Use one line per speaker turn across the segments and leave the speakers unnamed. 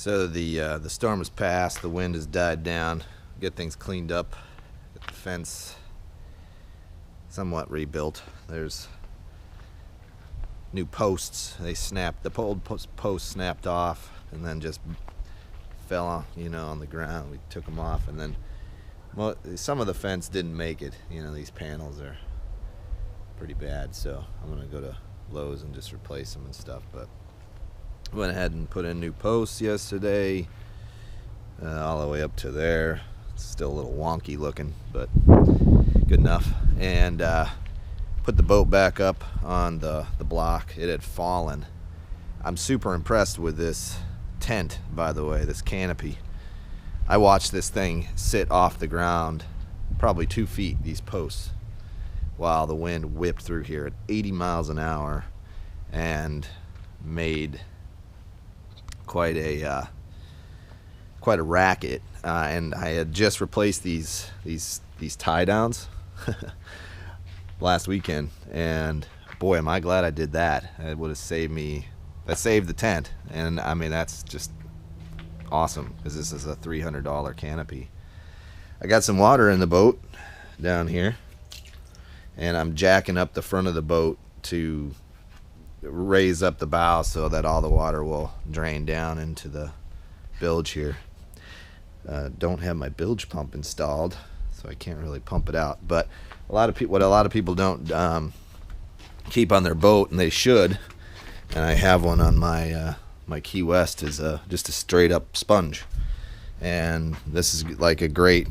So the storm has passed. The wind has died down. Get things cleaned up. Get the fence somewhat rebuilt. There's new posts. They snapped. The old post snapped off and then just fell on, on the ground. We took them off, and then some of the fence didn't make it. These panels are pretty bad, so I'm gonna go to Lowe's and just replace them and stuff. But went ahead and put in new posts yesterday, all the way up to there. It's still a little wonky looking, but good enough. And put the boat back up on the block. It had fallen. I'm super impressed with this tent, by the way, this canopy. I watched this thing sit off the ground probably 2 feet, these posts, while the wind whipped through here at 80 miles an hour and made quite a racket. And I had just replaced these tie downs last weekend, and boy, am I glad I did that. It would have saved the tent. And I mean, that's just awesome, because this is a $300 canopy. I got some water in the boat down here, and I'm jacking up the front of the boat to raise up the bow so that all the water will drain down into the bilge here. Don't have my bilge pump installed, so I can't really pump it out. But what a lot of people don't keep on their boat, and they should, and I have one on my Key West, is just a straight up sponge. And this is like a great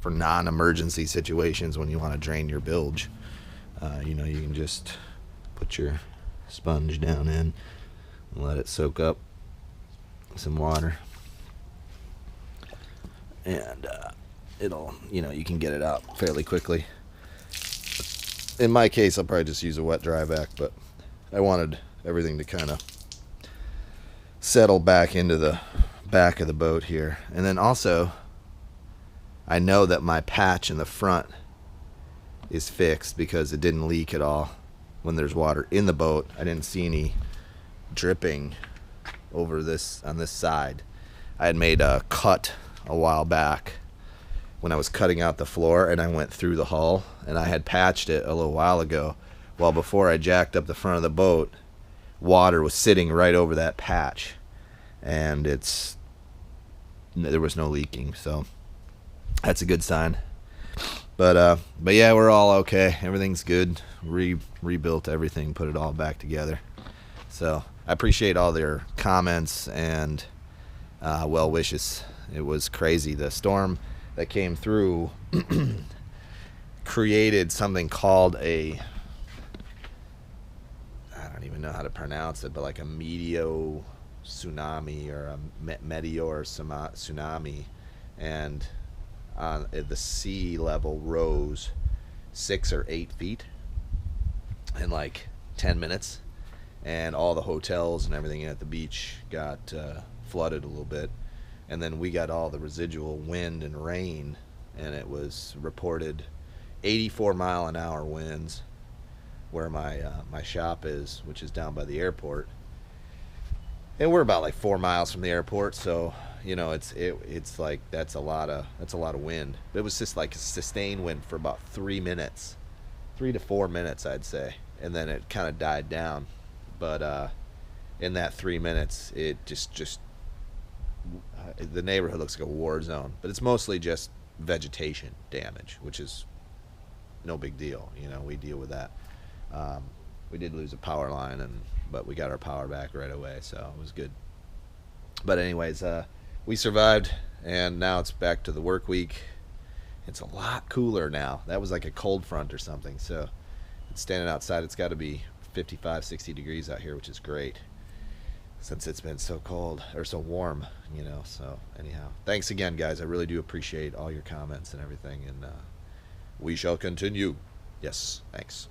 for non-emergency situations when you want to drain your bilge. You can just put your sponge down in and let it soak up some water, and it'll, you can get it out fairly quickly. In my case, I'll probably just use a wet dry vac, but I wanted everything to kind of settle back into the back of the boat here. And then also, I know that my patch in the front is fixed because it didn't leak at all when there's water in the boat. I didn't see any dripping over this on this side. I had made a cut a while back when I was cutting out the floor, and I went through the hull, and I had patched it a little while ago. Well, before I jacked up the front of the boat, water was sitting right over that patch, and there was no leaking, so that's a good sign. But yeah, we're all okay. Everything's good. Rebuilt everything, put it all back together. So I appreciate all their comments and well wishes. It was crazy. The storm that came through created something called I don't even know how to pronounce it, but like a meteor tsunami or a meteor tsunami, and the sea level rose 6 or 8 feet in like 10 minutes, and all the hotels and everything at the beach got flooded a little bit, and then we got all the residual wind and rain, and it was reported 84-mile-an-hour winds where my shop is, which is down by the airport, and we're about like 4 miles from the airport, so it's like that's a lot of wind. It was just like a sustained wind for about 3 minutes, 3 to 4 minutes, I'd say, and then it kind of died down. But in that 3 minutes, it just the neighborhood looks like a war zone. But it's mostly just vegetation damage, which is no big deal. We deal with that. We did lose a power line, but we got our power back right away, so it was good. But anyways, we survived, and now it's back to the work week. It's a lot cooler now. That was like a cold front or something, so it's standing outside. It's got to be 55, 60 degrees out here, which is great since it's been so cold, or so warm, so anyhow, thanks again, guys. I really do appreciate all your comments and everything, and we shall continue. Yes, thanks.